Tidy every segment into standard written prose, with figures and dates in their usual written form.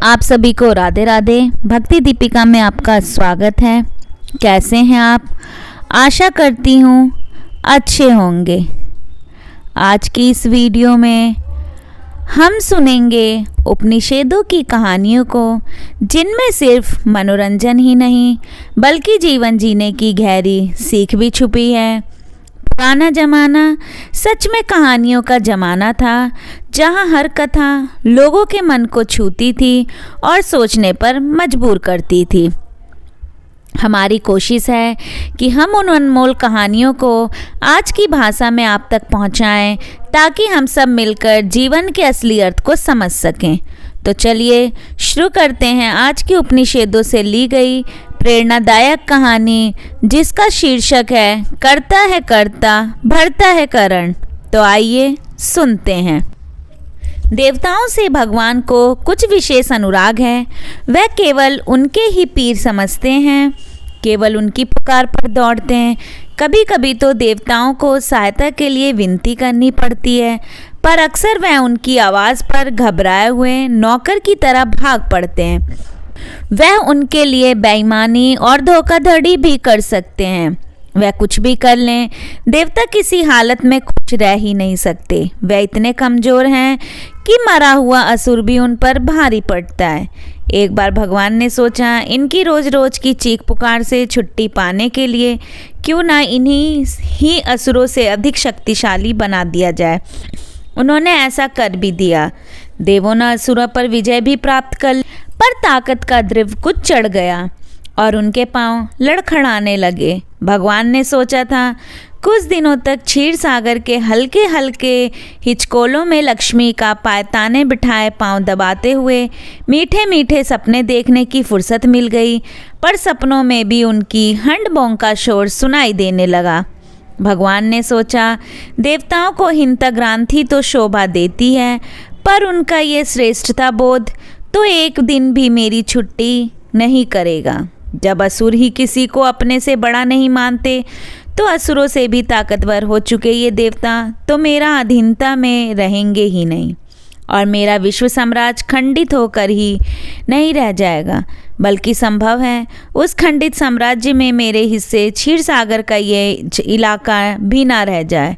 आप सभी को राधे राधे। भक्ति दीपिका में आपका स्वागत है। कैसे हैं आप? आशा करती हूँ अच्छे होंगे। आज की इस वीडियो में हम सुनेंगे उपनिषदों की कहानियों को, जिनमें सिर्फ मनोरंजन ही नहीं बल्कि जीवन जीने की गहरी सीख भी छुपी है। पुराना ज़माना सच में कहानियों का ज़माना था, जहाँ हर कथा लोगों के मन को छूती थी और सोचने पर मजबूर करती थी। हमारी कोशिश है कि हम उन अनमोल कहानियों को आज की भाषा में आप तक पहुँचाएं, ताकि हम सब मिलकर जीवन के असली अर्थ को समझ सकें। तो चलिए शुरू करते हैं आज की उपनिषदों से ली गई प्रेरणादायक कहानी, जिसका शीर्षक है करता है कर्ता भरता है करण। तो आइए सुनते हैं। देवताओं से भगवान को कुछ विशेष अनुराग है। वह केवल उनके ही पीर समझते हैं, केवल उनकी पुकार पर दौड़ते हैं। कभी कभी तो देवताओं को सहायता के लिए विनती करनी पड़ती है, पर अक्सर वह उनकी आवाज़ पर घबराए हुए नौकर की तरह भाग पड़ते हैं। वह उनके लिए बेईमानी और धोखाधड़ी भी कर सकते हैं। वह कुछ भी कर लें, देवता किसी हालत में खुश रह ही नहीं सकते। वह इतने कमज़ोर हैं कि मरा हुआ असुर भी उन पर भारी पड़ता है। एक बार भगवान ने सोचा, इनकी रोज़ रोज़ की चीख पुकार से छुट्टी पाने के लिए क्यों ना इन्हीं ही असुरों से अधिक शक्तिशाली बना दिया जाए। उन्होंने ऐसा कर भी दिया। देवों ने असुरों पर विजय भी प्राप्त कर, पर ताकत का द्रव्य कुछ चढ़ गया और उनके पांव लड़खड़ाने लगे। भगवान ने सोचा था, कुछ दिनों तक क्षीर सागर के हल्के हल्के हिचकोलों में लक्ष्मी का पायताने बिठाए पांव दबाते हुए मीठे मीठे सपने देखने की फुर्सत मिल गई, पर सपनों में भी उनकी हंड बोंग का शोर सुनाई देने लगा। भगवान ने सोचा, देवताओं को हिंताग्रांथि तो शोभा देती है, पर उनका ये श्रेष्ठता बोध तो एक दिन भी मेरी छुट्टी नहीं करेगा। जब असुर ही किसी को अपने से बड़ा नहीं मानते, तो असुरों से भी ताकतवर हो चुके ये देवता तो मेरा अधीनता में रहेंगे ही नहीं, और मेरा विश्व साम्राज्य खंडित होकर ही नहीं रह जाएगा, बल्कि संभव है उस खंडित साम्राज्य में मेरे हिस्से क्षीर सागर का ये इलाका भी ना रह जाए।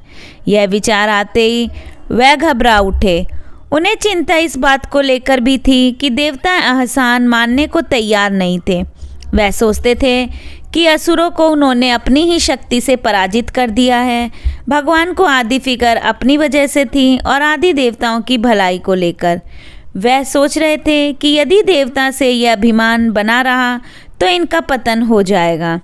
यह विचार आते ही वह घबरा उठे। उन्हें चिंता इस बात को लेकर भी थी कि देवता एहसान मानने को तैयार नहीं थे। वह सोचते थे कि असुरों को उन्होंने अपनी ही शक्ति से पराजित कर दिया है। भगवान को आदि फिक्र अपनी वजह से थी और आदि देवताओं की भलाई को लेकर। वह सोच रहे थे कि यदि देवता से यह अभिमान बना रहा तो इनका पतन हो जाएगा।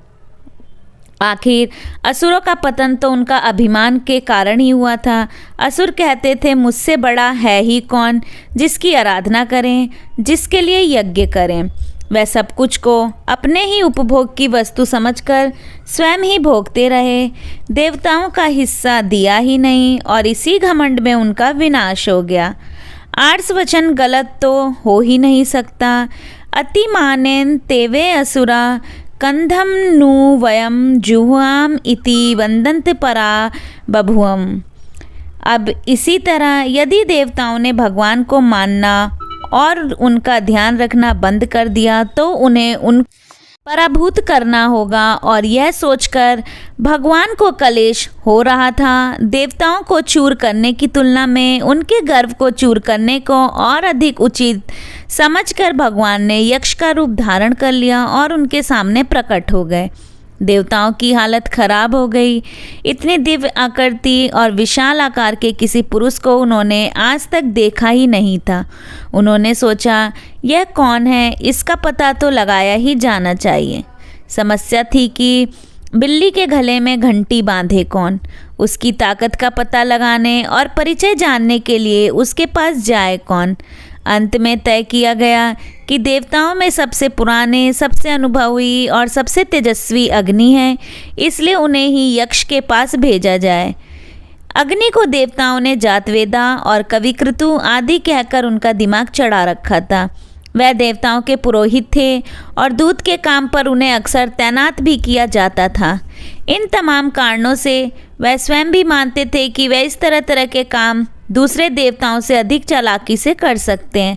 आखिर असुरों का पतन तो उनका अभिमान के कारण ही हुआ था। असुर कहते थे, मुझसे बड़ा है ही कौन जिसकी आराधना करें, जिसके लिए यज्ञ करें। वह सब कुछ को अपने ही उपभोग की वस्तु समझकर स्वयं ही भोगते रहे, देवताओं का हिस्सा दिया ही नहीं, और इसी घमंड में उनका विनाश हो गया। आर्ष वचन गलत तो हो ही नहीं सकता। अति मानेन तेवे असुरा कंधम नु वयम जुहुआम इति वंदंत परा बभुवम। अब इसी तरह यदि देवताओं ने भगवान को मानना और उनका ध्यान रखना बंद कर दिया, तो उन्हें उन पराभूत करना होगा। और यह सोचकर भगवान को कलेश हो रहा था। देवताओं को चूर करने की तुलना में उनके गर्व को चूर करने को और अधिक उचित समझकर भगवान ने यक्ष का रूप धारण कर लिया और उनके सामने प्रकट हो गए। देवताओं की हालत खराब हो गई। इतनी दिव्य आकृति और विशाल आकार के किसी पुरुष को उन्होंने आज तक देखा ही नहीं था। उन्होंने सोचा, यह कौन है, इसका पता तो लगाया ही जाना चाहिए। समस्या थी कि बिल्ली के गले में घंटी बांधे कौन। उसकी ताकत का पता लगाने और परिचय जानने के लिए उसके पास जाए कौन। अंत में तय किया गया कि देवताओं में सबसे पुराने, सबसे अनुभवी और सबसे तेजस्वी अग्नि है, इसलिए उन्हें ही यक्ष के पास भेजा जाए। अग्नि को देवताओं ने जातवेदा और कविकृतु आदि कहकर उनका दिमाग चढ़ा रखा था। वह देवताओं के पुरोहित थे और दूत के काम पर उन्हें अक्सर तैनात भी किया जाता था। इन तमाम कारणों से वह स्वयं भी मानते थे कि वह इस तरह तरह के काम दूसरे देवताओं से अधिक चालाकी से कर सकते हैं।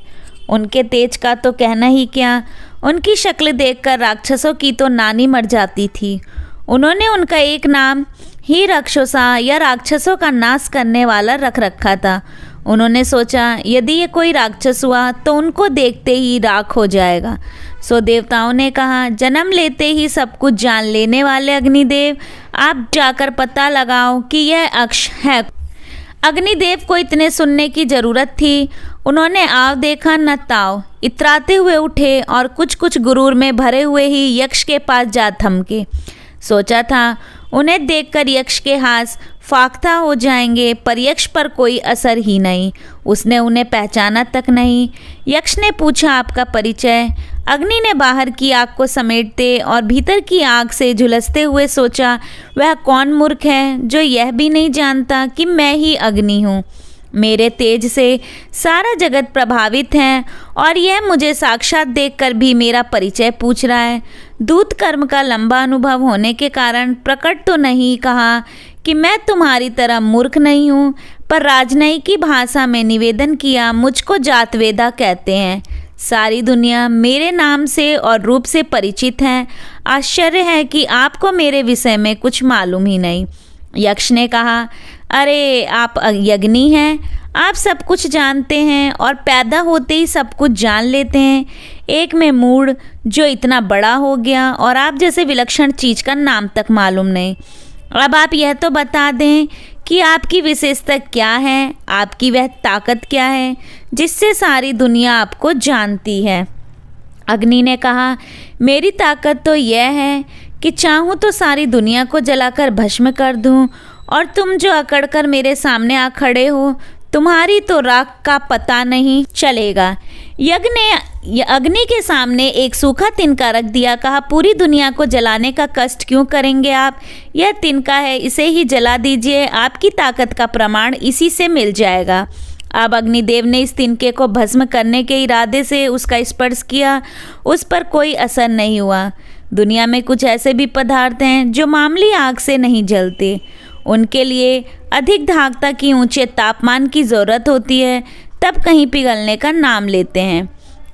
उनके तेज का तो कहना ही क्या, उनकी शक्ल देखकर राक्षसों की तो नानी मर जाती थी। उन्होंने उनका एक नाम ही राक्षसा या राक्षसों का नाश करने वाला रख रखा था। उन्होंने सोचा यदि ये कोई राक्षस हुआ तो उनको देखते ही राख हो जाएगा। सो देवताओं ने कहा, जन्म लेते ही सब कुछ जान लेने वाले अग्निदेव, आप जाकर पता लगाओ कि यह अक्ष है। अग्निदेव को इतने सुनने की जरूरत थी। उन्होंने आव देखा न ताव, इतराते हुए उठे और कुछ कुछ गुरूर में भरे हुए ही यक्ष के पास जा थमके। सोचा था उन्हें देखकर यक्ष के हाथ फाख्ता हो जाएंगे, पर यक्ष पर कोई असर ही नहीं। उसने उन्हें पहचाना तक नहीं। यक्ष ने पूछा, आपका परिचय? अग्नि ने बाहर की आग को समेटते और भीतर की आग से झुलसते हुए सोचा, वह कौन मूर्ख है जो यह भी नहीं जानता कि मैं ही अग्नि हूँ। मेरे तेज से सारा जगत प्रभावित है और यह मुझे साक्षात देखकर भी मेरा परिचय पूछ रहा है। दूत कर्म का लंबा अनुभव होने के कारण प्रकट तो नहीं कहा कि मैं तुम्हारी तरह मूर्ख नहीं हूँ, पर राजनयिक की भाषा में निवेदन किया, मुझको जातवेदा कहते हैं। सारी दुनिया मेरे नाम से और रूप से परिचित है। आश्चर्य है कि आपको मेरे विषय में कुछ मालूम ही नहीं। यक्ष ने कहा, अरे आप यज्ञी हैं, आप सब कुछ जानते हैं और पैदा होते ही सब कुछ जान लेते हैं। एक में मूढ़ जो इतना बड़ा हो गया और आप जैसे विलक्षण चीज़ का नाम तक मालूम नहीं। अब आप यह तो बता दें कि आपकी विशेषता क्या है, आपकी वह ताकत क्या है जिससे सारी दुनिया आपको जानती है। अग्नि ने कहा, मेरी ताकत तो यह है कि चाहूँ तो सारी दुनिया को जलाकर भस्म कर दूँ, और तुम जो अकड़कर मेरे सामने आ खड़े हो, तुम्हारी तो राख का पता नहीं चलेगा। यज्ञ ने अग्नि के सामने एक सूखा तिनका रख दिया। कहा, पूरी दुनिया को जलाने का कष्ट क्यों करेंगे आप? यह तिनका है, इसे ही जला दीजिए, आपकी ताकत का प्रमाण इसी से मिल जाएगा। अब अग्निदेव ने इस तिनके को भस्म करने के इरादे से उसका स्पर्श किया। उस पर कोई असर नहीं हुआ। दुनिया में कुछ ऐसे भी पदार्थ हैं जो मामूली आग से नहीं जलते। उनके लिए अधिक धाकता की ऊंचे तापमान की ज़रूरत होती है, तब कहीं पिघलने का नाम लेते हैं।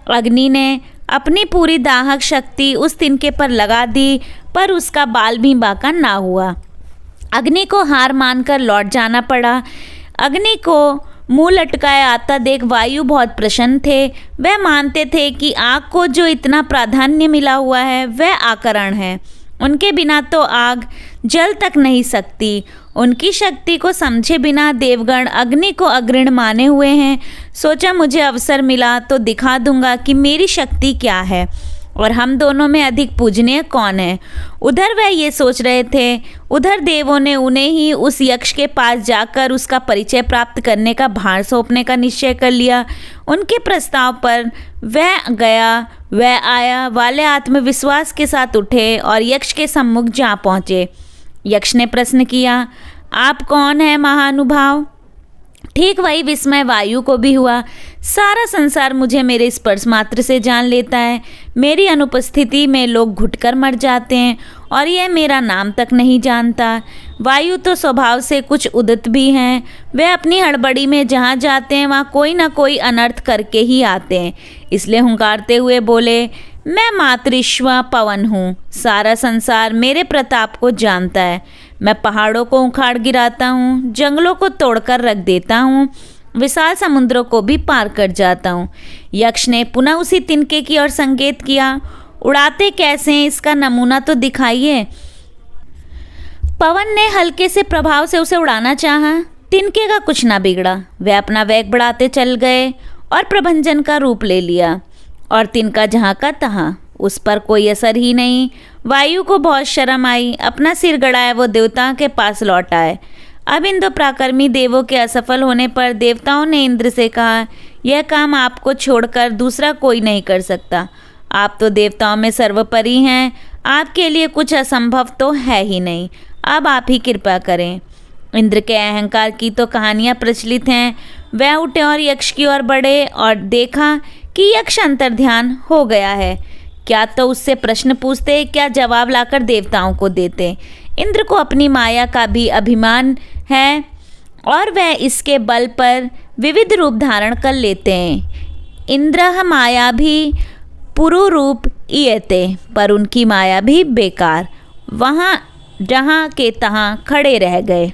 अग्नि ने अपनी पूरी दाहक शक्ति उस तिनके पर लगा दी, पर उसका बाल भी बांका ना हुआ। अग्नि को हार मानकर लौट जाना पड़ा। अग्नि को मुंह लटकाए आता देख वायु बहुत प्रसन्न थे। वह मानते थे कि आग को जो इतना प्राधान्य मिला हुआ है वह आकरण है। उनके बिना तो आग जल तक नहीं सकती। उनकी शक्ति को समझे बिना देवगण अग्नि को अग्रिण माने हुए हैं। सोचा, मुझे अवसर मिला तो दिखा दूंगा कि मेरी शक्ति क्या है और हम दोनों में अधिक पूजनीय कौन है। उधर वह ये सोच रहे थे, उधर देवों ने उन्हें ही उस यक्ष के पास जाकर उसका परिचय प्राप्त करने का भार सौंपने का निश्चय कर लिया। उनके प्रस्ताव पर वह गया वह आया वाले आत्मविश्वास के साथ उठे और यक्ष के सम्मुख जा पहुँचे। यक्ष ने प्रश्न किया, आप कौन हैं महानुभाव? ठीक वही विस्मय वायु को भी हुआ। सारा संसार मुझे मेरे स्पर्श मात्र से जान लेता है। मेरी अनुपस्थिति में लोग घुटकर मर जाते हैं और यह मेरा नाम तक नहीं जानता। वायु तो स्वभाव से कुछ उदित भी हैं। वे अपनी हड़बड़ी में जहाँ जाते हैं वहाँ कोई ना कोई अनर्थ करके ही आते हैं। इसलिए हुंकारते हुए बोले, मैं मातृश्वा पवन हूँ। सारा संसार मेरे प्रताप को जानता है। मैं पहाड़ों को उखाड़ गिराता हूँ, जंगलों को तोड़कर रख देता हूँ, विशाल समुद्रों को भी पार कर जाता हूँ। यक्ष ने पुनः उसी तिनके की ओर संकेत किया। उड़ाते कैसे हैं, इसका नमूना तो दिखाइए। पवन ने हल्के से प्रभाव से उसे उड़ाना चाहा। तिनके का कुछ ना बिगड़ा। वे अपना वेग बढ़ाते चल गए और प्रभंजन का रूप ले लिया और तिनका जहाँ का तहाँ। उस पर कोई असर ही नहीं। वायु को बहुत शर्म आई। अपना सिर गड़ाए वो देवताओं के पास लौट आए। अब इन दो पराक्रमी देवों के असफल होने पर देवताओं ने इंद्र से कहा, यह काम आपको छोड़कर दूसरा कोई नहीं कर सकता। आप तो देवताओं में सर्वोपरि हैं। आपके लिए कुछ असंभव तो है ही नहीं। अब आप ही कृपा करें। इंद्र के अहंकार की तो कहानियाँ प्रचलित हैं। वह उठे और यक्ष की ओर बढ़े और देखा कि यक्ष अंतर्ध्यान हो गया है। क्या तो उससे प्रश्न पूछते, क्या जवाब लाकर देवताओं को देते। इंद्र को अपनी माया का भी अभिमान है और वह इसके बल पर विविध रूप धारण कर लेते हैं। इंद्रः माया भी पुरुरूप ईयते, पर उनकी माया भी बेकार, वहाँ जहाँ के तहाँ खड़े रह गए।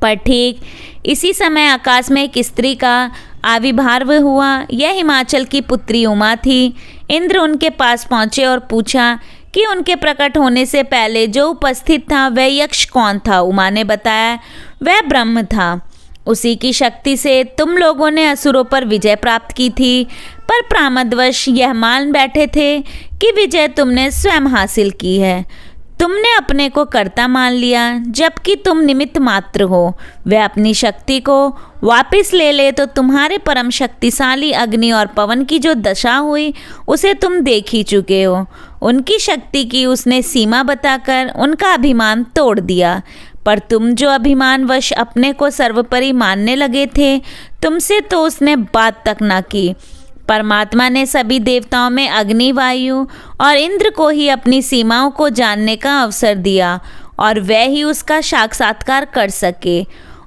पर ठीक इसी समय आकाश में एक स्त्री का आविर्भाव हुआ। यह हिमाचल की पुत्री उमा थी। इंद्र उनके पास पहुँचे और पूछा कि उनके प्रकट होने से पहले जो उपस्थित था वह यक्ष कौन था। उमा ने बताया, वह ब्रह्म था। उसी की शक्ति से तुम लोगों ने असुरों पर विजय प्राप्त की थी, पर प्रामदवश यह मान बैठे थे कि विजय तुमने स्वयं हासिल की है। तुमने अपने को कर्ता मान लिया, जबकि तुम निमित्त मात्र हो। वह अपनी शक्ति को वापस ले ले तो तुम्हारे परम शक्तिशाली अग्नि और पवन की जो दशा हुई उसे तुम देख ही चुके हो। उनकी शक्ति की उसने सीमा बताकर उनका अभिमान तोड़ दिया, पर तुम जो अभिमानवश अपने को सर्वोपरि मानने लगे थे, तुमसे तो उसने बात तक ना की। परमात्मा ने सभी देवताओं में अग्नि, वायु और इंद्र को ही अपनी सीमाओं को जानने का अवसर दिया, और वह ही उसका साक्षात्कार कर सके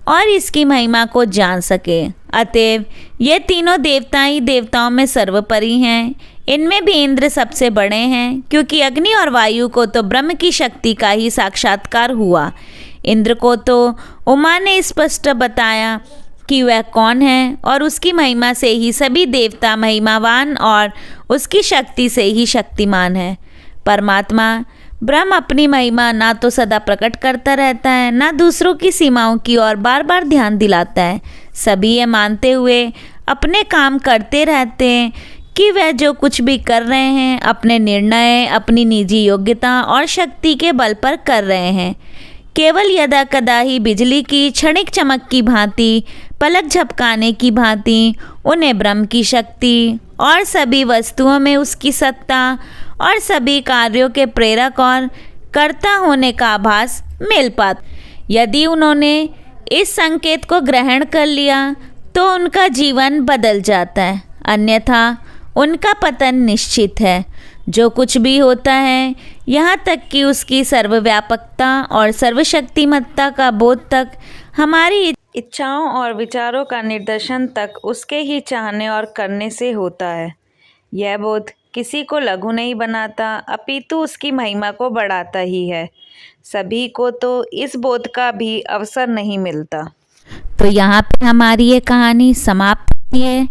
और इसकी महिमा को जान सके। अतएव ये तीनों देवता ही देवताओं में सर्वोपरि हैं। इनमें भी इंद्र सबसे बड़े हैं, क्योंकि अग्नि और वायु को तो ब्रह्म की शक्ति का ही साक्षात्कार हुआ। इंद्र को तो उमा ने स्पष्ट बताया कि वह कौन है, और उसकी महिमा से ही सभी देवता महिमावान और उसकी शक्ति से ही शक्तिमान है। परमात्मा ब्रह्म अपनी महिमा ना तो सदा प्रकट करता रहता है, ना दूसरों की सीमाओं की ओर बार बार ध्यान दिलाता है। सभी ये मानते हुए अपने काम करते रहते हैं कि वह जो कुछ भी कर रहे हैं अपने निर्णय, अपनी निजी योग्यता और शक्ति के बल पर कर रहे हैं। केवल यदा कदा ही बिजली की क्षणिक चमक की भांति, पलक झपकाने की भांति उन्हें ब्रह्म की शक्ति और सभी वस्तुओं में उसकी सत्ता और सभी कार्यों के प्रेरक और कर्ता होने का आभास मिल पाता। यदि उन्होंने इस संकेत को ग्रहण कर लिया तो उनका जीवन बदल जाता है, अन्यथा उनका पतन निश्चित है। जो कुछ भी होता है, यहाँ तक कि उसकी सर्वव्यापकता और सर्वशक्तिमत्ता का बोध तक, हमारी इच्छाओं और विचारों का निर्देशन तक उसके ही चाहने और करने से होता है। यह बोध किसी को लघु नहीं बनाता, अपितु उसकी महिमा को बढ़ाता ही है। सभी को तो इस बोध का भी अवसर नहीं मिलता। तो यहाँ पे हमारी ये कहानी समाप्त होती है।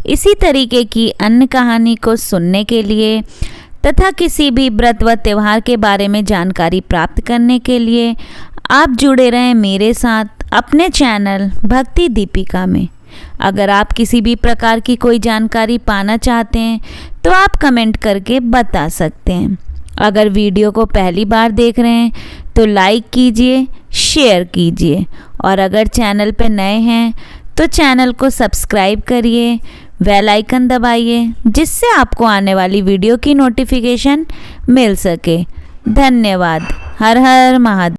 इसी तरीके की अन्य कहानी को सुनने के लिए तथा किसी भी व्रत व त्यौहार के बारे में जानकारी प्राप्त करने के लिए आप जुड़े रहें मेरे साथ अपने चैनल भक्ति दीपिका में। अगर आप किसी भी प्रकार की कोई जानकारी पाना चाहते हैं तो आप कमेंट करके बता सकते हैं। अगर वीडियो को पहली बार देख रहे हैं तो लाइक कीजिए, शेयर कीजिए, और अगर चैनल पर नए हैं तो चैनल को सब्सक्राइब करिए, बेल आइकन दबाइए, जिससे आपको आने वाली वीडियो की नोटिफिकेशन मिल सके। धन्यवाद। हर हर महादेव।